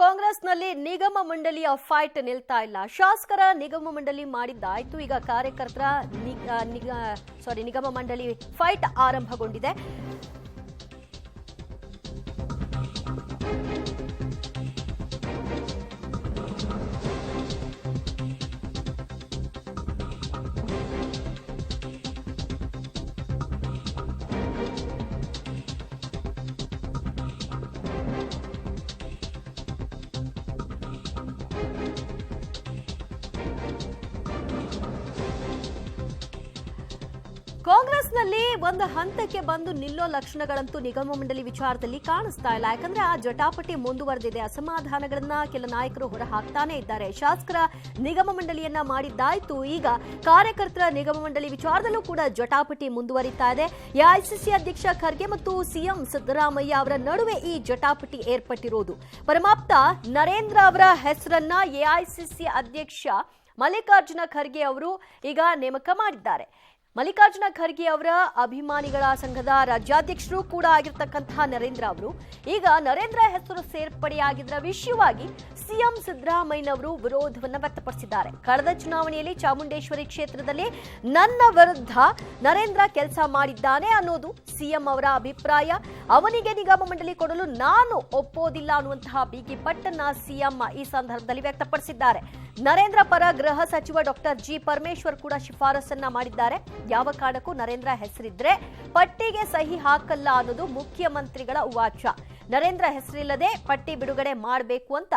ಕಾಂಗ್ರೆಸ್ನಲ್ಲಿ ನಿಗಮ ಮಂಡಳಿಯ ಫೈಟ್ ನಿಲ್ತಾ ಇಲ್ಲ. ಶಾಸಕರ ನಿಗಮ ಮಂಡಳಿ ಮಾಡಿದ್ದಾಯ್ತು. ಈಗ ಕಾರ್ಯಕರ್ತರ ನಿಗಮ ಮಂಡಳಿ ಫೈಟ್ ಆರಂಭಗೊಂಡಿದೆ. ಕಾಂಗ್ರೆಸ್ನಲ್ಲಿ ಒಂದು ಹಂತಕ್ಕೆ ಬಂದು ನಿಲ್ಲೋ ಲಕ್ಷಣಗಳಂತೂ ನಿಗಮ ಮಂಡಳಿ ವಿಚಾರದಲ್ಲಿ ಕಾಣಿಸ್ತಾ ಇಲ್ಲ. ಯಾಕಂದ್ರೆ ಆ ಜಟಾಪಟಿ ಮುಂದುವರೆದಿದೆ. ಅಸಮಾಧಾನಗಳನ್ನ ಕೆಲ ನಾಯಕರು ಹೊರ ಹಾಕ್ತಾನೆ ಇದ್ದಾರೆ. ಶಾಸಕರ ನಿಗಮ ಮಂಡಳಿಯನ್ನ ಮಾಡಿದ್ದಾಯ್ತು. ಈಗ ಕಾರ್ಯಕರ್ತರ ನಿಗಮ ಮಂಡಳಿ ವಿಚಾರದಲ್ಲೂ ಕೂಡ ಜಟಾಪಟಿ ಮುಂದುವರಿತಾ ಇದೆ. ಎಐಸಿಸಿ ಅಧ್ಯಕ್ಷ ಖರ್ಗೆ ಮತ್ತು ಸಿಎಂ ಸಿದ್ದರಾಮಯ್ಯ ಅವರ ನಡುವೆ ಈ ಜಟಾಪಟಿ ಏರ್ಪಟ್ಟಿರೋದು. ಪರಮಾಪ್ತ ನರೇಂದ್ರ ಅವರ ಹೆಸರನ್ನ ಎಐಸಿಸಿ ಅಧ್ಯಕ್ಷ ಮಲ್ಲಿಕಾರ್ಜುನ ಖರ್ಗೆ ಅವರು ಈಗ ನೇಮಕ ಮಾಡಿದ್ದಾರೆ. ಮಲ್ಲಿಕಾರ್ಜುನ ಖರ್ಗೆ ಅವರ ಅಭಿಮಾನಿಗಳ ಸಂಘದ ರಾಜ್ಯಾಧ್ಯಕ್ಷರು ಕೂಡ ಆಗಿರ್ತಕ್ಕಂತಹ ನರೇಂದ್ರ ಅವರು ಈಗ ನರೇಂದ್ರ ಹೆಸರು ಸೇರ್ಪಡೆಯಾಗಿದ್ದರ ವಿಷಯವಾಗಿ ಸಿಎಂ ಸಿದ್ದರಾಮಯ್ಯನವರು ವಿರೋಧವನ್ನು ವ್ಯಕ್ತಪಡಿಸಿದ್ದಾರೆ. ಕಳೆದ ಚುನಾವಣೆಯಲ್ಲಿ ಚಾಮುಂಡೇಶ್ವರಿ ಕ್ಷೇತ್ರದಲ್ಲಿ ನನ್ನ ವಿರುದ್ಧ ನರೇಂದ್ರ ಕೆಲಸ ಮಾಡಿದ್ದಾನೆ ಅನ್ನೋದು ಸಿಎಂ ಅವರ ಅಭಿಪ್ರಾಯ. ಅವನಿಗೆ ನಿಗಮ ಮಂಡಳಿ ಕೊಡಲು ನಾನು ಒಪ್ಪೋದಿಲ್ಲ ಅನ್ನುವಂತಹ ಬಿಗಿ ಪಟ್ಟನ್ನ ಸಿಎಂ ಈ ಸಂದರ್ಭದಲ್ಲಿ ವ್ಯಕ್ತಪಡಿಸಿದ್ದಾರೆ. ನರೇಂದ್ರ ಪರ ಗೃಹ ಸಚಿವ ಡಾಕ್ಟರ್ ಜಿ ಪರಮೇಶ್ವರ್ ಕೂಡ ಶಿಫಾರಸನ್ನ ಮಾಡಿದ್ದಾರೆ. ಯಾವ ಕಾರಣಕ್ಕೂ ನರೇಂದ್ರ ಹೆಸರಿದ್ರೆ ಪಟ್ಟಿಗೆ ಸಹಿ ಹಾಕಲ್ಲ ಅನ್ನೋದು ಮುಖ್ಯಮಂತ್ರಿಗಳ ಉವಾಚ. ನರೇಂದ್ರ ಹೆಸರಿಲ್ಲದೆ ಪಟ್ಟಿ ಬಿಡುಗಡೆ ಮಾಡಬೇಕು ಅಂತ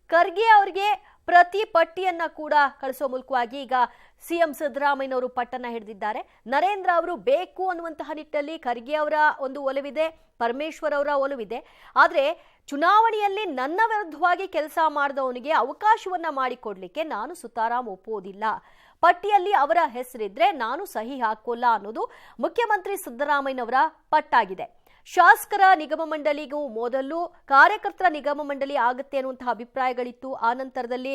ಖರ್ಗೆ ಅವರಿಗೆ ಪ್ರತಿ ಪಟ್ಟಿಯನ್ನ ಕೂಡ ಕಳಿಸೋ ಮೂಲಕವಾಗಿ ಈಗ ಸಿಎಂ ಸಿದ್ದರಾಮಯ್ಯನವರು ಪಟ್ಟನ್ನ ಹಿಡಿದಿದ್ದಾರೆ. ನರೇಂದ್ರ ಅವರು ಬೇಕು ಅನ್ನುವಂತಹ ನಿಟ್ಟಿನಲ್ಲಿ ಖರ್ಗೆ ಅವರ ಒಂದು ಒಲವಿದೆ, ಪರಮೇಶ್ವರ್ ಅವರ ಒಲವಿದೆ. ಆದ್ರೆ ಚುನಾವಣೆಯಲ್ಲಿ ನನ್ನ ವಿರುದ್ಧವಾಗಿ ಕೆಲಸ ಮಾಡಿದವನಿಗೆ ಅವಕಾಶವನ್ನ ಮಾಡಿಕೊಡ್ಲಿಕ್ಕೆ ನಾನು ಸುತಾರಾಮ್ ಒಪ್ಪೋದಿಲ್ಲ. ಪಟ್ಟಿಯಲ್ಲಿ ಅವರ ಹೆಸರಿದ್ರೆ ನಾನು ಸಹಿ ಹಾಕೋಲ್ಲ ಅನ್ನೋದು ಮುಖ್ಯಮಂತ್ರಿ ಸಿದ್ದರಾಮಯ್ಯನವರ ಪಟ್ಟಾಗಿದೆ. ಶಾಸಕರ ನಿಗಮ ಮಂಡಳಿಗೂ ಮೊದಲು ಕಾರ್ಯಕರ್ತರ ನಿಗಮ ಮಂಡಳಿ ಆಗುತ್ತೆ ಅನ್ನುವಂತಹ ಅಭಿಪ್ರಾಯಗಳಿತ್ತು. ಆ ನಂತರದಲ್ಲಿ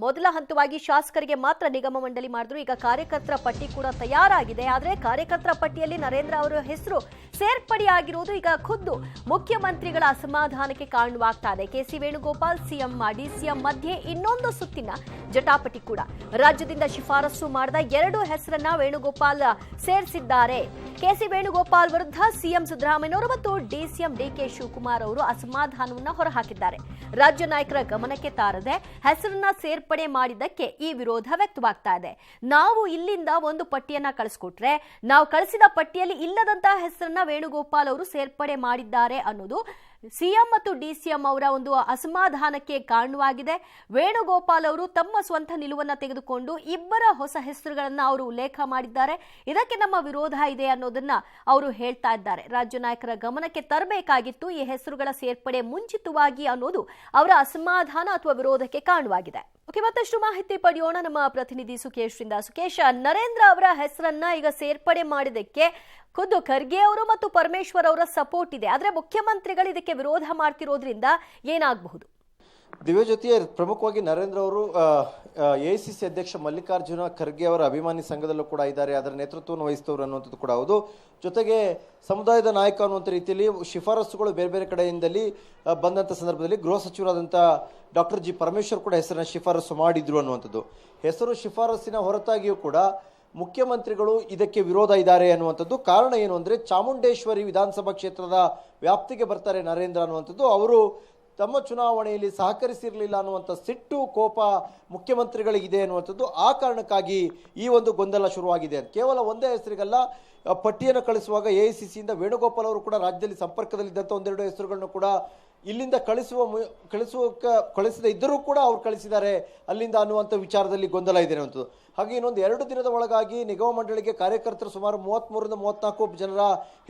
ಮೊದಲ ಹಂತವಾಗಿ ಶಾಸಕರಿಗೆ ಮಾತ್ರ ನಿಗಮ ಮಂಡಳಿ ಮಾಡಿದ್ರು. ಈಗ ಕಾರ್ಯಕರ್ತರ ಪಟ್ಟಿ ಕೂಡ ತಯಾರಾಗಿದೆ. ಆದರೆ ಕಾರ್ಯಕರ್ತರ ಪಟ್ಟಿಯಲ್ಲಿ ನರೇಂದ್ರ ಅವರ ಹೆಸರು ಸೇರ್ಪಡೆಯಾಗಿರುವುದು ಈಗ ಖುದ್ದು ಮುಖ್ಯಮಂತ್ರಿಗಳ ಅಸಮಾಧಾನಕ್ಕೆ ಕಾರಣವಾಗ್ತಾ ಇದೆ. ಕೆಸಿ ವೇಣುಗೋಪಾಲ್ ಸಿಎಂ ಡಿಸಿಎಂ ಮಧ್ಯೆ ಇನ್ನೊಂದು ಸುತ್ತಿನ ಜಟಾಪಟಿ ಕೂಡ. ರಾಜ್ಯದಿಂದ ಶಿಫಾರಸು ಮಾಡಿದ 2 ಹೆಸರನ್ನ ವೇಣುಗೋಪಾಲ್ ಸೇರಿಸಿದ್ದಾರೆ. ಕೆಸಿ ವೇಣುಗೋಪಾಲ್ ವಿರುದ್ಧ ಸಿಎಂ ಸಿದ್ದರಾಮಯ್ಯನವರು ಮತ್ತು ಡಿಸಿಎಂ ಡಿಕೆ ಶಿವಕುಮಾರ್ ಅವರು ಅಸಮಾಧಾನವನ್ನ ಹೊರಹಾಕಿದ್ದಾರೆ. ರಾಜ್ಯ ನಾಯಕರ ಗಮನಕ್ಕೆ ತಾರದೆ ಹೆಸರನ್ನ ಸೇರ್ಪಡೆ ಮಾಡಿದ್ದಕ್ಕೆ ಈ ವಿರೋಧ ವ್ಯಕ್ತವಾಗ್ತಾ ಇದೆ. ನಾವು ಇಲ್ಲಿಂದ ಒಂದು ಪಟ್ಟಿಯನ್ನ ಕಳಿಸ್ಕೊಟ್ರೆ ನಾವು ಕಳಿಸಿದ ಪಟ್ಟಿಯಲ್ಲಿ ಇಲ್ಲದಂತಹ ಹೆಸರನ್ನ ವೇಣುಗೋಪಾಲ್ ಅವರು ಸೇರ್ಪಡೆ ಮಾಡಿದ್ದಾರೆ ಅನ್ನೋದು ಸಿಎಂ ಮತ್ತು ಡಿಸಿಎಂ ಅವರ ಒಂದು ಅಸಮಾಧಾನಕ್ಕೆ ಕಾರಣವಾಗಿದೆ. ವೇಣುಗೋಪಾಲ್ ಅವರು ತಮ್ಮ ಸ್ವಂತ ನಿಲುವನ್ನ ತೆಗೆದುಕೊಂಡು ಇಬ್ಬರ ಹೊಸ ಹೆಸರುಗಳನ್ನ ಅವರು ಉಲ್ಲೇಖ ಮಾಡಿದ್ದಾರೆ. ಇದಕ್ಕೆ ನಮ್ಮ ವಿರೋಧ ಇದೆ ಅನ್ನೋದನ್ನ ಅವರು ಹೇಳ್ತಾ ಇದ್ದಾರೆ. ರಾಜ್ಯ ನಾಯಕರ ಗಮನಕ್ಕೆ ತರಬೇಕಾಗಿತ್ತು ಈ ಹೆಸರುಗಳ ಸೇರ್ಪಡೆ ಮುಂಚಿತವಾಗಿ ಅನ್ನೋದು ಅವರ ಅಸಮಾಧಾನ ಅಥವಾ ವಿರೋಧಕ್ಕೆ ಕಾರಣವಾಗಿದೆ. ಓಕೆ, ಮತ್ತಷ್ಟು ಮಾಹಿತಿ ಪಡೆಯೋಣ ನಮ್ಮ ಪ್ರತಿನಿಧಿ ಸುಕೇಶ್ ರಿಂದ. ಸುಕೇಶ್, ನರೇಂದ್ರ ಅವರ ಹೆಸರನ್ನ ಈಗ ಸೇರ್ಪಡೆ ಮಾಡಿದಕ್ಕೆ ಖುದ್ದು ಖರ್ಗೆ ಅವರು ಮತ್ತು ಪರಮೇಶ್ವರ್ ಅವರ ಸಪೋರ್ಟ್ ಇದೆ. ಆದ್ರೆ ಮುಖ್ಯಮಂತ್ರಿಗಳು ಇದಕ್ಕೆ ವಿರೋಧ ಮಾಡ್ತಿರೋದ್ರಿಂದ ಏನಾಗಬಹುದು? ದಿವ್ಯಜ್ಯೋತಿ, ಪ್ರಮುಖವಾಗಿ ನರೇಂದ್ರ ಅವರು ಎಐಸಿಸಿ ಅಧ್ಯಕ್ಷ ಮಲ್ಲಿಕಾರ್ಜುನ ಖರ್ಗೆ ಅವರ ಅಭಿಮಾನಿ ಸಂಘದಲ್ಲೂ ಕೂಡ ಇದ್ದಾರೆ. ಅದರ ನೇತೃತ್ವವನ್ನು ವಹಿಸಿದವರು ಅನ್ನುವಂಥದ್ದು ಕೂಡ ಹೌದು. ಜೊತೆಗೆ ಸಮುದಾಯದ ನಾಯಕ ಅನ್ನುವಂಥ ರೀತಿಯಲ್ಲಿ ಶಿಫಾರಸುಗಳು ಬೇರೆ ಬೇರೆ ಕಡೆಯಿಂದಲೇ ಬಂದಂಥ ಸಂದರ್ಭದಲ್ಲಿ ಗೃಹ ಸಚಿವರಾದಂಥ ಡಾಕ್ಟರ್ ಜಿ ಪರಮೇಶ್ವರ್ ಕೂಡ ಹೆಸರನ್ನ ಶಿಫಾರಸು ಮಾಡಿದ್ರು ಅನ್ನುವಂಥದ್ದು. ಹೆಸರು ಶಿಫಾರಸಿನ ಹೊರತಾಗಿಯೂ ಕೂಡ ಮುಖ್ಯಮಂತ್ರಿಗಳು ಇದಕ್ಕೆ ವಿರೋಧ ಇದ್ದಾರೆ ಅನ್ನುವಂಥದ್ದು. ಕಾರಣ ಏನು ಅಂದರೆ ಚಾಮುಂಡೇಶ್ವರಿ ವಿಧಾನಸಭಾ ಕ್ಷೇತ್ರದ ವ್ಯಾಪ್ತಿಗೆ ಬರ್ತಾರೆ ನರೇಂದ್ರ ಅನ್ನುವಂಥದ್ದು. ಅವರು ತಮ್ಮ ಚುನಾವಣೆಯಲ್ಲಿ ಸಹಕರಿಸಿರಲಿಲ್ಲ ಅನ್ನುವಂಥ ಸಿಟ್ಟು ಕೋಪ ಮುಖ್ಯಮಂತ್ರಿಗಳಿಗಿದೆ ಅನ್ನುವಂಥದ್ದು. ಆ ಕಾರಣಕ್ಕಾಗಿ ಈ ಒಂದು ಗೊಂದಲ ಶುರುವಾಗಿದೆ. ಕೇವಲ ಒಂದೇ ಹೆಸರಿಗಲ್ಲ, ಪಟ್ಟಿಯನ್ನು ಕಳಿಸುವಾಗ ಎಐಸಿಸಿಯಿಂದ ವೇಣುಗೋಪಾಲ್ ಅವರು ಕೂಡ ರಾಜ್ಯದಲ್ಲಿ ಸಂಪರ್ಕದಲ್ಲಿದ್ದಂಥ 1-2 ಹೆಸರುಗಳನ್ನು ಕೂಡ ಇಲ್ಲಿಂದ ಕಳಿಸದೇ ಇದ್ದರೂ ಕೂಡ ಅವ್ರು ಕಳಿಸಿದ್ದಾರೆ ಅಲ್ಲಿಂದ ಅನ್ನುವಂಥ ವಿಚಾರದಲ್ಲಿ ಗೊಂದಲ ಇದೆ ಅನ್ನುವಂಥದ್ದು. ಹಾಗೆ ಇನ್ನೊಂದು 2 ದಿನದ ಒಳಗಾಗಿ ನಿಗಮ ಮಂಡಳಿಗೆ ಕಾರ್ಯಕರ್ತರು ಸುಮಾರು 33-34 ಜನರ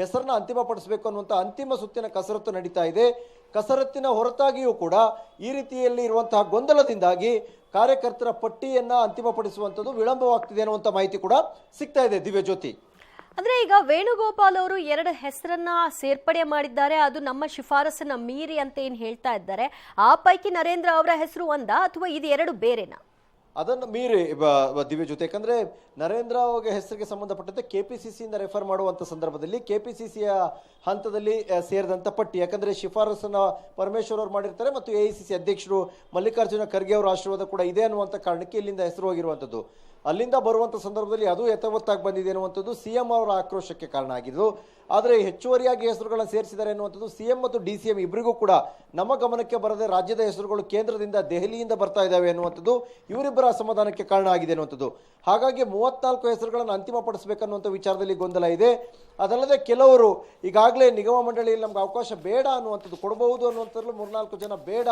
ಹೆಸರನ್ನ ಅಂತಿಮಪಡಿಸಬೇಕು ಅನ್ನುವಂಥ ಅಂತಿಮ ಸುತ್ತಿನ ಕಸರತ್ತು ನಡೀತಾ ಇದೆ. ಕಸರತ್ತಿನ ಹೊರತಾಗಿಯೂ ಕೂಡ ಈ ರೀತಿಯಲ್ಲಿ ಇರುವಂತಹ ಗೊಂದಲದಿಂದಾಗಿ ಕಾರ್ಯಕರ್ತರ ಪಟ್ಟಿಯನ್ನ ಅಂತಿಮಪಡಿಸುವಂಥದ್ದು ವಿಳಂಬವಾಗ್ತಿದೆ ಅನ್ನುವಂಥ ಮಾಹಿತಿ ಕೂಡ ಸಿಗ್ತಾ ಇದೆ. ದಿವ್ಯಜ್ಯೋತಿ, ಅಂದ್ರೆ ಈಗ ವೇಣುಗೋಪಾಲ್ ಅವರು 2 ಹೆಸರನ್ನ ಸೇರ್ಪಡೆ ಮಾಡಿದ್ದಾರೆ. ಅದು ನಮ್ಮ ಶಿಫಾರಸನ್ನ ಮೀರಿ ಅಂತ ಏನ್ ಹೇಳ್ತಾ ಇದ್ದಾರೆ. ಆ ಪೈಕಿ ನರೇಂದ್ರ ಅವರ ಹೆಸರು ಒಂದಾ ಅಥವಾ ಇದು 2 ಬೇರೆನಾ? ಅದನ್ನು ಮೀರಿ ದಿವ್ಯ ಜೊತೆ, ಯಾಕಂದ್ರೆ ನರೇಂದ್ರ ಅವರ ಹೆಸರಿಗೆ ಸಂಬಂಧಪಟ್ಟಂತೆ ಕೆಪಿಸಿಸಿಯಿಂದ ರೆಫರ್ ಮಾಡುವಂತ ಸಂದರ್ಭದಲ್ಲಿ ಕೆಪಿಸಿಸಿಯ ಹಂತದಲ್ಲಿ ಸೇರಿದಂತ ಪಟ್ಟಿ, ಯಾಕಂದ್ರೆ ಶಿಫಾರಸನ್ನ ಪರಮೇಶ್ವರ್ ಅವರು ಮಾಡಿರ್ತಾರೆ ಮತ್ತು ಎಐಸಿಸಿ ಅಧ್ಯಕ್ಷರು ಮಲ್ಲಿಕಾರ್ಜುನ ಖರ್ಗೆ ಅವರ ಆಶೀರ್ವಾದ ಕೂಡ ಇದೆ ಅನ್ನುವಂಥ ಕಾರಣಕ್ಕೆ ಇಲ್ಲಿಂದ ಹೆಸರು ಹೋಗಿರುವಂಥದ್ದು. ಅಲ್ಲಿಂದ ಬರುವಂಥ ಸಂದರ್ಭದಲ್ಲಿ ಅದು ಯಥಾವತ್ತಾಗಿ ಬಂದಿದೆ ಅನ್ನುವಂಥದ್ದು ಸಿಎಂ ಅವರ ಆಕ್ರೋಶಕ್ಕೆ ಕಾರಣ ಆಗಿದ್ದು. ಆದರೆ ಹೆಚ್ಚುವರಿಯಾಗಿ ಹೆಸರುಗಳನ್ನು ಸೇರಿಸಿದ್ದಾರೆ ಅನ್ನುವಂಥದ್ದು ಸಿಎಂ ಮತ್ತು ಡಿಸಿಎಂ ಇಬ್ಬರಿಗೂ ಕೂಡ ನಮ್ಮ ಗಮನಕ್ಕೆ ಬರದೆ ರಾಜ್ಯದ ಹೆಸರುಗಳು ಕೇಂದ್ರದಿಂದ ದೆಹಲಿಯಿಂದ ಬರ್ತಾ ಇದ್ದಾವೆ ಅನ್ನುವಂಥದ್ದು ಇವರಿಬ್ಬರ ಅಸಮಾಧಾನಕ್ಕೆ ಕಾರಣ ಆಗಿದೆ ಅನ್ನುವಂಥದ್ದು. ಹಾಗಾಗಿ 34 ಹೆಸರುಗಳನ್ನು ಅಂತಿಮಪಡಿಸಬೇಕನ್ನುವಂಥ ವಿಚಾರದಲ್ಲಿ ಗೊಂದಲ ಇದೆ. ಅದಲ್ಲದೆ ಕೆಲವರು ಈಗಾಗಲೇ ನಿಗಮ ಮಂಡಳಿಯಲ್ಲಿ ನಮ್ಗೆ ಅವಕಾಶ ಬೇಡ ಅನ್ನುವಂಥದ್ದು, ಕೊಡಬಹುದು ಅನ್ನುವಂಥದ್ದು 3-4 ಜನ ಬೇಡ,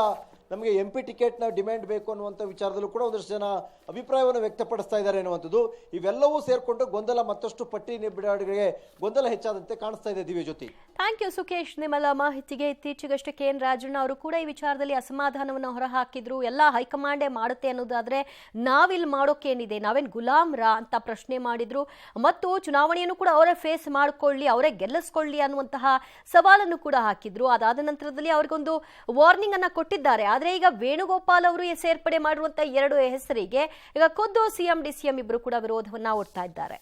ನಮಗೆ MP ಟಿಕೆಟ್ನ ಡಿಮ್ಯಾಂಡ್ ಬೇಕು ಅನ್ನುವಂಥ ವಿಚಾರದಲ್ಲೂ ಕೂಡ ಒಂದಷ್ಟು ಜನ ಅಭಿಪ್ರಾಯವನ್ನು ವ್ಯಕ್ತಪಡಿಸ್ತಾ ಇದ್ದಾರೆ ಅನ್ನುವಂಥದ್ದು. ಇವೆಲ್ಲವೂ ಸೇರಿಕೊಂಡು ಗೊಂದಲ ಮತ್ತಷ್ಟು ಪಟ್ಟಿ ಬಿಡುಗಡೆಗೆ ಗೊಂದಲ ಹೆಚ್ಚಾದಂತೆ ಕಾಣಿಸ್ತಾ ಇದೆ. ದಿವ್ಯ ಜ್ಯೋತಿ, ಥ್ಯಾಂಕ್ ಯು ಸುಖೇಶ್ ನಿಮ್ಮಲ್ಲ ಮಾಹಿತಿಗೆ. ಇತ್ತೀಚೆಗಷ್ಟೇ KN ರಾಜಣ್ಣ ಅವರು ಕೂಡ ಈ ವಿಚಾರದಲ್ಲಿ ಅಸಮಾಧಾನವನ್ನು ಹೊರಹಾಕಿದ್ರು. ಎಲ್ಲ ಹೈಕಮಾಂಡೇ ಮಾಡುತ್ತೆ ಅನ್ನೋದಾದ್ರೆ ನಾವಿಲ್ಲಿ ಮಾಡೋಕೇನಿದೆ, ನಾವೇನು ಗುಲಾಮ್ರ ಅಂತ ಪ್ರಶ್ನೆ ಮಾಡಿದ್ರು. ಮತ್ತು ಚುನಾವಣೆಯನ್ನು ಕೂಡ ಅವರೇ ಫೇಸ್ ಮಾಡಿಕೊಳ್ಳಿ, ಅವರೇ ಗೆಲ್ಲಿಸ್ಕೊಳ್ಳಿ ಅನ್ನುವಂತಹ ಸವಾಲನ್ನು ಕೂಡ ಹಾಕಿದ್ರು. ಅದಾದ ನಂತರದಲ್ಲಿ ಅವ್ರಿಗೊಂದು ವಾರ್ನಿಂಗ್ ಅನ್ನ ಕೊಟ್ಟಿದ್ದಾರೆ. ಆದ್ರೆ ಈಗ ವೇಣುಗೋಪಾಲ್ ಅವರು ಸೇರ್ಪಡೆ ಮಾಡಿರುವಂತಹ 2 ಹೆಸರಿಗೆ ಈಗ ಖುದ್ದು ಸಿಎಂ ಡಿಸಿಎಂ ಇಬ್ಬರು ಕೂಡ ವಿರೋಧವನ್ನ ಒಡ್ತಾ ಇದ್ದಾರೆ.